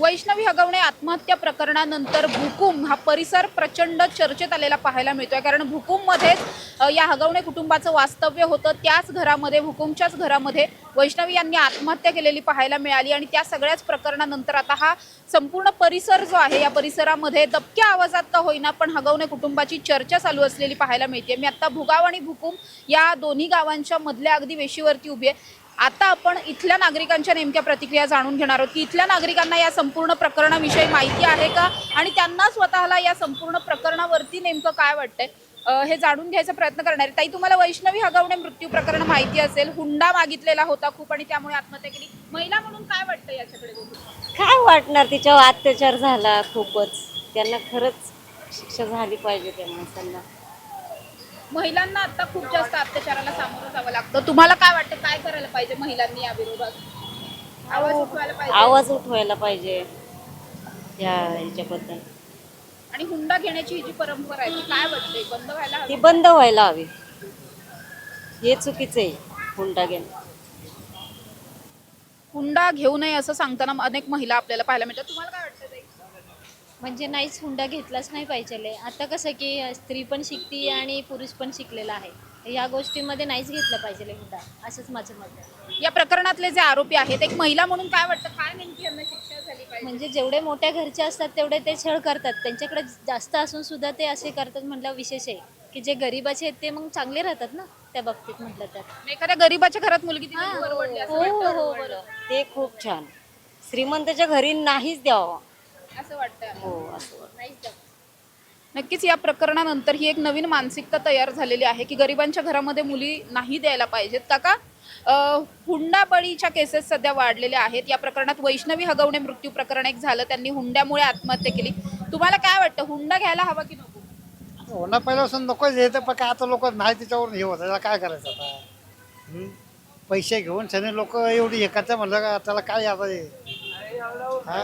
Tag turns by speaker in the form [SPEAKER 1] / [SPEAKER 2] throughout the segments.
[SPEAKER 1] वैष्णवी हगवणे आत्महत्या प्रकरणानंतर भुकुम हा परिसर प्रचंड चर्चेत आलेला पाहायला मिळतोय। कारण भुकुममध्येच या हगवणे कुटुंबाचं वास्तव्य होतं। त्याच घरामध्ये, भुकुमच्याच घरामध्ये वैष्णवी यांनी आत्महत्या केलेली पाहायला मिळाली आणि त्या सगळ्याच प्रकरणानंतर आता हा संपूर्ण परिसर जो आहे, या परिसरामध्ये दबक्या आवाजात का होईना पण हगवणे कुटुंबाची चर्चा चालू असलेली पाहायला मिळते। मी आता भुगाव आणि भुकुम या दोन्ही गावांच्या मधल्या अगदी वेशीवरती उभी आहे। आता आपण इथल्या नागरिकांच्या नेमक्या प्रतिक्रिया जाणून घेणार आहोत की इथल्या नागरिकांना या संपूर्ण प्रकरणाविषयी माहिती आहे का आणि त्यांना स्वतःला या संपूर्ण प्रकरणावरती नेमकं काय वाटतंय हे जाणून घ्यायचा प्रयत्न करणार आहे। ताई, तुम्हाला वैष्णवी हगवणे मृत्यू प्रकरण माहिती असेल, हुंडा मागितलेला होता खूप आणि त्यामुळे आत्महत्या केली। महिला म्हणून काय वाटतं याच्याकडे?
[SPEAKER 2] काय वाटणार, तिच्यावर अत्याचार झाला खूपच, त्यांना खरंच शिक्षा झाली पाहिजे त्या माणसांना।
[SPEAKER 1] महिलांना आता खूप जास्त अत्याचाराला सामोरं जावं लागतं। तुम्हाला काय वाटतं, काय करायला पाहिजे महिलांनी या विरोधात? आवाज उठवायला पाहिजे,
[SPEAKER 2] आवाज उठवायला पाहिजे या ह्याच्याबद्दल।
[SPEAKER 1] आणि हुंडा घेण्याची ही जी परंपरा आहे ती काय वाटते बंद व्हायला हवी?
[SPEAKER 2] ती बंद व्हायला हवी, हे चुकीचं आहे हुंडा घेणं।
[SPEAKER 1] हुंडा घेऊ नये असं सांगताना अनेक महिला आपल्याला पाहायला मिळतात। तुम्हाला काय वाटतं ताई?
[SPEAKER 3] म्हणजे नाहीच, हुंडा घेतलाच नाही पाहिजे। आता कसं की स्त्री पण शिकती आणि पुरुष पण शिकलेला आहे, या गोष्टींमध्ये नाहीच घेतलं पाहिजे हुंडा, असंच माझं मत आहे।
[SPEAKER 1] या प्रकरणातले जे आरोपी आहेत, एक महिला म्हणून काय वाटतं, काय नेमकी यांना शिक्षा झाली पाहिजे?
[SPEAKER 3] म्हणजे जेवढे मोठ्या घरचे असतात तेवढे ते छळ करतात, त्यांच्याकडे जास्त असून सुद्धा ते असे करतात म्हटलं विशेष आहे की जे गरीबाचे आहेत ते मग चांगले राहतात ना त्या बाबतीत म्हटलं तर।
[SPEAKER 1] एखाद्या गरीबाच्या घरात मुलगी तिला परवडली असं
[SPEAKER 3] हो हो
[SPEAKER 1] वाटतं?
[SPEAKER 3] हो बरोबर,
[SPEAKER 2] ते खूप छान, श्रीमंताच्या घरी नाहीच द्यावं,
[SPEAKER 1] असं वाटतं।
[SPEAKER 2] हो असं वाटतं।
[SPEAKER 3] नाहीच द्यावं।
[SPEAKER 1] नक्कीच या प्रकरणानंतर ही एक नवीन मानसिकता तयार झालेली आहे की गरिबांच्या घरामध्ये मुली नाही द्यायला पाहिजेत। काका, हुंडाबळीच्या केसेस सध्या वाढलेल्या आहेत। या प्रकरणात वैष्णवी हगवणे मृत्यू प्रकरण एक झालं, त्यांनी हुंड्यामुळे आत्महत्या केली। तुम्हाला काय वाटतं, हुंडा घ्यायला हवा की नको?
[SPEAKER 4] होणं पहिल्यापासून नकोच हे तर, पण काय आता लोक नाही त्याच्यावर हे होत, त्याला काय करायचं आता? पैसे घेऊन सगळे लोक एवढी हे करतात म्हणलं का त्याला काय आता हे? हा?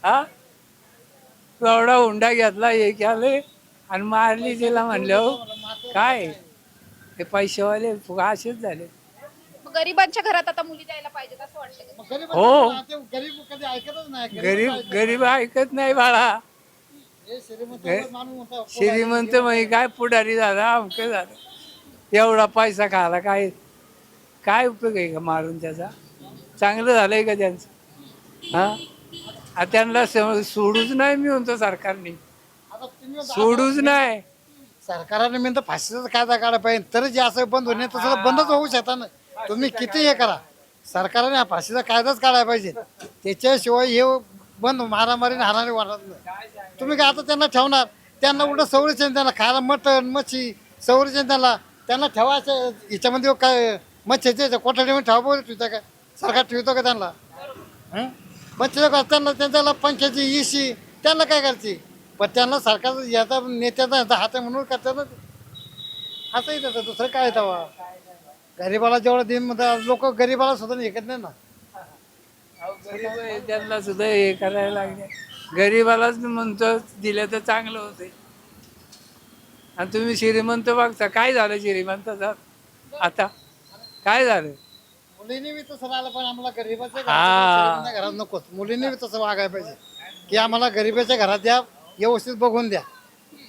[SPEAKER 5] हा एवढा हुंडा घेतला, हे केले आणि मारली तिला म्हणलं काय हे पैसेवाले असेच झाले।
[SPEAKER 1] मग गरिबांच्या घरात आता मुली द्यायला पाहिजेत असं वाटतं का?
[SPEAKER 5] हो.
[SPEAKER 4] गरीब कधी ऐकतच नाही,
[SPEAKER 5] गरीब ऐकत नाही बाळा।
[SPEAKER 4] हे श्रीमंत माणूस होता,
[SPEAKER 5] श्रीमंत म्हणजे काय पुढारी झाला, अमकं झालं, एवढा पैसा खाला, काय काय उपयोग आहे का मारून त्याचा? चांगलं झालंय का त्यांचं? हा, त्यांना सोडूच नाही, मी म्हणतो सरकारने
[SPEAKER 4] आता तुम्ही
[SPEAKER 5] सोडूच नाही।
[SPEAKER 4] सरकारने मी तर फाशीचा कायदा काढायला पाहिजे, तर जे असं बंद होणे तसं बंदच होऊ शकता ना। तुम्ही किती हे करा, सरकारने हा फाशीचा कायदाच काढायला पाहिजे, त्याच्याशिवाय हे बंद मारामारी हाणारी वाटत नाही। तुम्ही काय आता त्यांना ठेवणार, त्यांना उलट संरक्षण, त्यांना खायला मटण मच्छी संरक्षण, त्यांना ठेवायचं याच्यामध्ये काय मच्छीच्या कोठडीमध्ये ठेवा बोलत ठेवता का? सरकार ठेवतो का त्यांना? मच्छीच्या त्यांना त्यांच्याला पंख्याची इशी त्यांना काय करते, पण त्यांना सरकार याचा नेत्याचा हात आहे म्हणून करतात ना, असंही त्याचं दुसरं काय तेव्हा गरीबाला जेवढं दिन लोक गरीबाला सुद्धा ऐकत नाही ना।
[SPEAKER 5] गरीब आहे, त्यांना सुद्धा हे करायला लागले, गरीबालाच म्हणतो दिलं तर चांगलं होते। आणि तुम्ही श्रीमंत बघता काय झालं श्रीमंताचा, आता काय झालं?
[SPEAKER 4] मुलींनी बी तसं राहिलं, पण आम्हाला गरीबाच्या
[SPEAKER 5] हा.
[SPEAKER 4] घरात नकोच, मुलींनी बी तसं वागायला पाहिजे की आम्हाला गरीबाच्या घरात द्या, व्यवस्थित बघून द्या,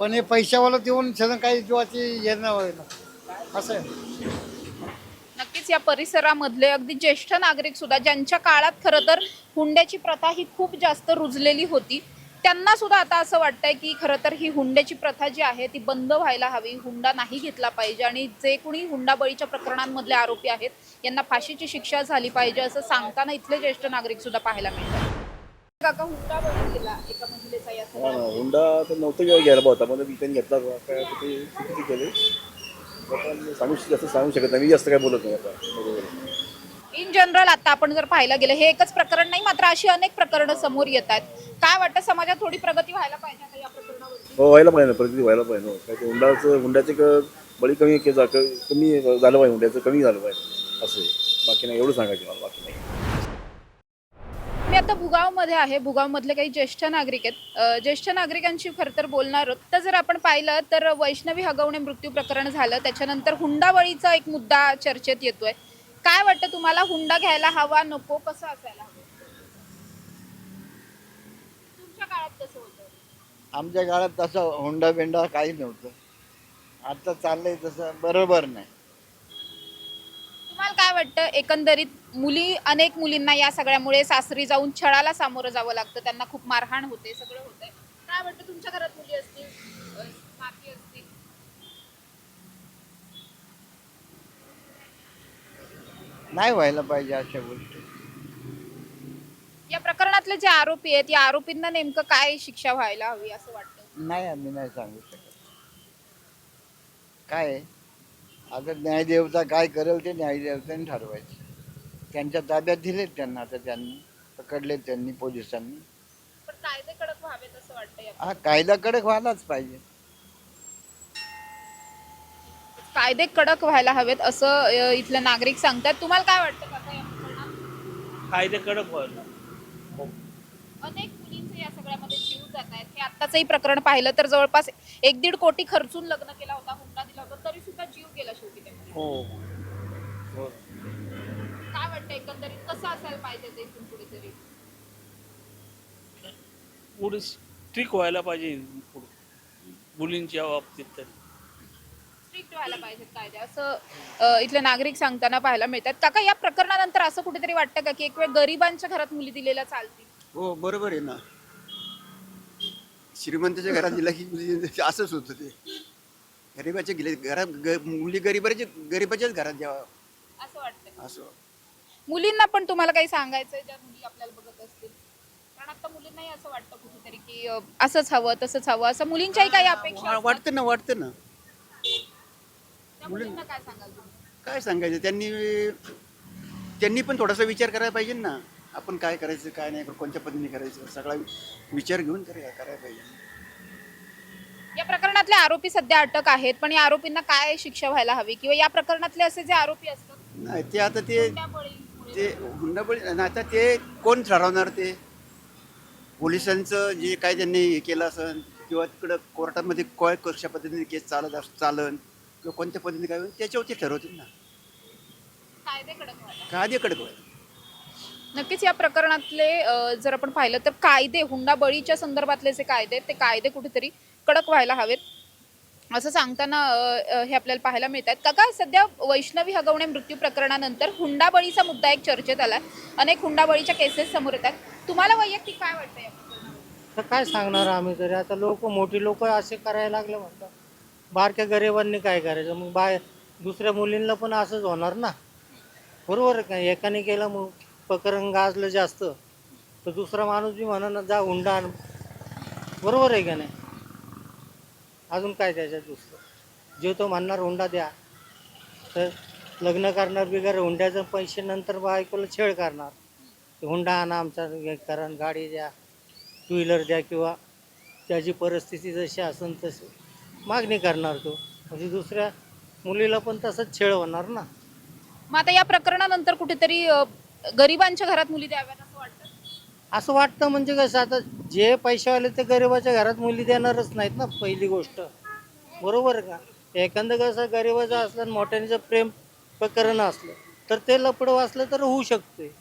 [SPEAKER 4] पण हे पैशावाला देऊन सगळं काही जीवाची हे नाही असं आहे।
[SPEAKER 1] नक्कीच या परिसरामधले अगदी ज्येष्ठ नागरिक सुद्धा, ज्यांच्या काळात खरं तर हुंड्याची प्रथा ही खूप जास्त रुजलेली होती, त्यांना सुद्धा आता असं वाटतंय की खरं तर ही हुंड्याची प्रथा जी आहे ती बंद व्हायला हवी, हुंडा नाही घेतला पाहिजे आणि जे कोणी हुंडाबळीच्या प्रकरणांमधले आरोपी आहेत यांना फाशीची शिक्षा झाली पाहिजे असं सांगताना इथले ज्येष्ठ नागरिक सुद्धा पाहायला मिळतात। काका, हुंडाबळी केला एका महिलेचा या
[SPEAKER 6] हुंडा तर नव्हतं घ्यायला होता, पण त्यांनी घेतला काय ते चुकीची केली, जास्त सांगू शकत नाही, मी जास्त काय बोलत नाही आता। बरोबर,
[SPEAKER 1] इन जनरल आता आपण जर पाहायला गेलं, हे एकच प्रकरण नाही मात्र अशी अनेक प्रकरणं समोर येत आहेत। काय वाटतं, समाजात थोडी प्रगती व्हायला पाहिजे आता या प्रकरणावरती?
[SPEAKER 6] हो व्हायला पाहिजे ना, प्रगती व्हायला पाहिजे ना। काय ते हुंड्याचे बळी कमी झालं पाहिजे, हुंड्याचं कमी झालं पाहिजे असं आहे, बाकी नाही एवढं सांगायचं मला, बाकी नाही।
[SPEAKER 1] मी आता भुगावमध्ये आहे, भुगावमधले काही ज्येष्ठ नागरिक आहेत, ज्येष्ठ नागरिकांशी खरं तर बोलणार आहोत। तर जर आपण पाहिलं तर वैष्णवी हगवणे मृत्यू प्रकरण झालं, त्याच्यानंतर हुंडाबळीचा एक मुद्दा चर्चेत येतोय। काय वाटतं तुम्हाला, हुंडा घ्यायला हवा नको, कसं असायला हवं? काळात कसं होतं?
[SPEAKER 7] आमच्या काळात तसं हुंडा बिंडा काही नव्हतं. आता चाललंय तसं बरोबर नाही.
[SPEAKER 1] तुम्हाला काय वाटतं एकंदरीत अनेक मुलींना या सगळ्यामुळे सासरी जाऊन छळाला सामोरं जावं लागतं, त्यांना खूप मारहाण होते, सगळं होतंय. काय वाटतं तुमच्या घरात मुली असतील, नाती असतील?
[SPEAKER 7] नाही व्हायला पाहिजे अशा गोष्टी.
[SPEAKER 1] या प्रकरणातले जे आरोपी आहेत या आरोपींना नेमकं काय शिक्षा व्हायला हवी असं वाटतं?
[SPEAKER 7] नाही, आम्ही नाही सांगू शकत. काय आहे, आता न्यायदेवता काय करेल ते न्यायदेवताने ठरवायचं. त्यांच्या ताब्यात दिलेत त्यांना, आता त्यांनी पकडलेत त्यांनी पोलिसांनी.
[SPEAKER 1] पण कायदे कडक व्हावेत असं वाटतं या
[SPEAKER 7] हा कायदा कडक व्हायलाच पाहिजे.
[SPEAKER 1] कायदे कडक व्हायला हवेत असं इथले नागरिक सांगतात. तुम्हाला काय वाटतं काका या प्रकरणात?
[SPEAKER 8] कायदे कडक व्हायला.
[SPEAKER 1] अनेक मुलींचे या सगळ्यामध्ये जीव जात आहेत. हे आत्ताचंही प्रकरण पाहिलं तर जवळपास 1-1.5 कोटी खर्चून लग्न केला होता, हुंडा दिला होता, तरी सुद्धा जीव गेला शेवटी त्यामध्ये.
[SPEAKER 8] हो.
[SPEAKER 1] काय वाटतं एकंदरीत कसं असायला पाहिजे ते इथून पुढे तरी?
[SPEAKER 8] पुढे स्ट्रिक व्हायला पाहिजे मुलींच्या बाबतीत तरी.
[SPEAKER 1] स्ट्रिक्ट व्हायला पाहिजेत कायदे असं इथले नागरिक सांगताना पाहायला मिळतात. काका या प्रकरणानंतर असं कुठेतरी वाटतं का की एक वेळ गरिबांच्या घरात मुली दिलेल्या चालतील?
[SPEAKER 9] हो बरोबर आहे ना. श्रीमंताच्या घरात दिला की असंच होतं ते. गरिबाच्या मुली गरिबाच्याच घरात द्यावा
[SPEAKER 1] असं वाटतं.
[SPEAKER 9] असं.
[SPEAKER 1] मुलींना पण तुम्हाला काही सांगायचंय ज्या मुली आपल्याला बघत असतील? कारण आता मुलींनाही असं वाटतं कुठेतरी की असंच हवं तसंच हवं असं मुलींच्याही काही अपेक्षा असतात.
[SPEAKER 9] वाटतं ना.
[SPEAKER 1] त्या मुलींना काय सांगाल तुम्ही?
[SPEAKER 9] काय सांगायचं, त्यांनी पण थोडासा विचार करायला पाहिजे ना. आपण काय करायचं काय नाही, कोणत्या पद्धतीने करायचं, सगळा विचार घेऊन करायला पाहिजे.
[SPEAKER 1] या प्रकरणातले आरोपी सध्या अटक आहेत, पण या आरोपींना काय शिक्षा व्हायला हवी किंवा या प्रकरणातले असे जे आरोपी असतात
[SPEAKER 9] नाही ते आता ते हुंडाबळी आता ते कोण ठरवणार? ते पोलिसांचं जे काय त्यांनी हे केलं असेल किंवा तिकडं कोर्टामध्ये कशा पद्धतीने केस चालन किंवा कोणत्या पद्धतीने काय होईल त्याच्यावरती ठरवतील ना.
[SPEAKER 1] कायदे कडक व्हायला.
[SPEAKER 9] कायदेकडे व्हायला.
[SPEAKER 1] नक्कीच या प्रकरणातले जर आपण पाहिलं तर कायदे हुंडाबळीच्या संदर्भातले जे कायदे आहेत ते कायदे कुठेतरी कडक व्हायला हवेत असं सांगताना हे आपल्याला पाहायला मिळतात. काका सध्या वैष्णवी हगवणे मृत्यू प्रकरणानंतर हुंडाबळीचा मुद्दा एक चर्चेत आलाय. अनेक हुंडाबळीच्या केसेस समोर येतात. तुम्हाला वैयक्तिक काय वाटतं या प्रकरणावर?
[SPEAKER 10] तर काय सांगणार आम्ही तरी. आता मोठी लोक असे करायला लागले म्हणतात. बारक्या गरिबांनी काय करायचं मग? दुसऱ्या मुलींना पण असंच होणार ना. बरोबर आहे का? एकाने केलं मग प्रकरण गाजलं जास्त तर दुसरा माणूस बी म्हणा जा हुंडा आण. बरोबर आहे का नाही? अजून काय त्याच्यात दुसरं? जो तो म्हणणार हुंडा द्या तर लग्न करणार बिगर हुंड्याचं पैसे नंतर बायकोला छेड करणार. हुंडा आणा आमचा हे करा, गाडी द्या, टू व्हीलर द्या किंवा त्याची परिस्थिती जशी असेल तशी मागणी करणार तो. म्हणजे दुसऱ्या मुलीला पण तसंच छेड होणार ना.
[SPEAKER 1] मग आता या प्रकरणानंतर कुठेतरी गरिबांच्या घरात मुली द्याव्यात असं वाटतं?
[SPEAKER 10] असं वाटतं म्हणजे कसं, आता जे पैशावाले ते गरिबाच्या घरात मुली देणारच नाहीत ना पहिली गोष्ट. बरोबर आहे का? एखादं कसं गरिबाचं असलं आणि मोठ्याचं प्रेम प्रकरण असलं तर ते लपडं वाचलं तर होऊ शकते.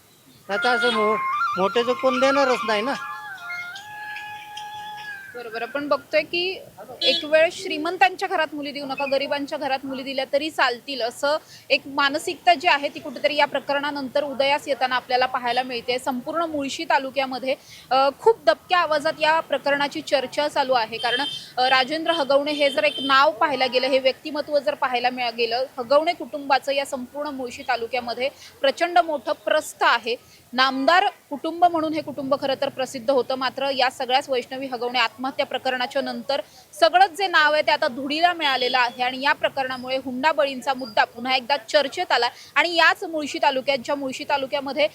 [SPEAKER 10] नाही तर असं मोठ्याचं कोण देणारच नाही ना.
[SPEAKER 1] बरोबर. आपण बघतोय की एक वेळ श्रीमंतांच्या घरात मुली देऊ नका, गरिबांच्या घरात मुली दिल्या तरी चालतील असं एक मानसिकता जी आहे ती कुठेतरी या प्रकरणानंतर उदयास येताना आपल्याला पाहायला मिळते. संपूर्ण मुळशी तालुक्यामध्ये खूप दबक्या आवाजात या प्रकरणाची चर्चा चालू आहे. कारण राजेंद्र हगवणे हे जर एक नाव पाहायला गेलं, हे व्यक्तिमत्व जर पाहायला गेलं, हगवणे कुटुंबाचं या संपूर्ण मुळशी तालुक्यामध्ये प्रचंड मोठं प्रस्थ आहे. नामदार कुटुंब म्हणून हे कुटुंब खरं तर प्रसिद्ध होतं. मात्र या सगळ्याच वैष्णवी हगवणे आत्महत्या प्रकरणाच्या नंतर सगळंच जे नाव आहे ते आता धुळीला मिळालेलं आहे आणि या प्रकरणामुळे हुंडाबळींचा मुद्दा पुन्हा एकदा चर्चेत आला. आणि याच मुळशी तालुक्यामध्ये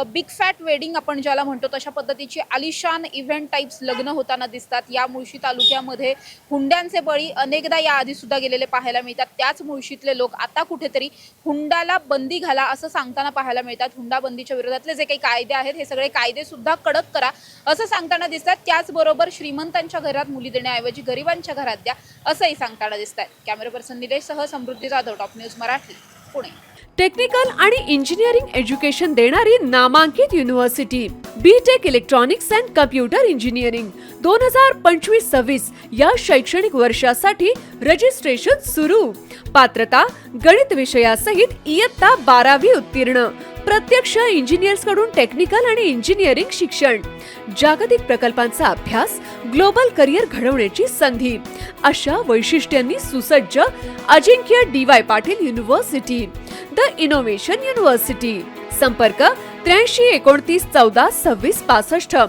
[SPEAKER 1] बिग फॅट वेडिंग आपण ज्याला म्हणतो तशा पद्धतीची आलिशान इव्हेंट टाइप्स लग्न होताना दिसतात. या मुळशी तालुक्यामध्ये हुंड्यांचे बळी अनेकदा याआधी सुद्धा गेलेले पाहायला मिळतात. त्याच मुळशीतले लोक आता कुठेतरी हुंडाला बंदी घाला असं सांगताना पाहायला मिळतात. हुंडाबंदीच्या विरोधातले जे काही कायदे आहेत हे सगळे कायदे सुद्धा कडक करा असं सांगताना दिसतात. त्याचबरोबर श्रीमंतांच्या घरात मुली देण्याऐवजी गरिबांच्या घरात द्या असंही सांगताना दिसत आहे. कॅमेरा पर्सन निलेश सह Samruddhi Jadhav, top news Marathi, Pune.
[SPEAKER 11] Technical आणि इंजिनिअरिंग एज्युकेशन देणारी नामांकित university BTech electronics and computer engineering 2025-26 या शैक्षणिक वर्षासाठी रजिस्ट्रेशन सुरू. पात्रता गणित विषयासहित इयत्ता 12वी उत्तीर्ण. प्रत्यक्ष इंजिनियर्स कडून टेक्निकल आणि इंजिनिअरिंग शिक्षण. जागतिक प्रकल्पांचा अभ्यास, ग्लोबल करिअर घडवण्याची संधी अशा वैशिष्ट्यांनी सुसज्ज अजिंक्य DY Patil university, the innovation university. संपर्क 83 29 14 26 65.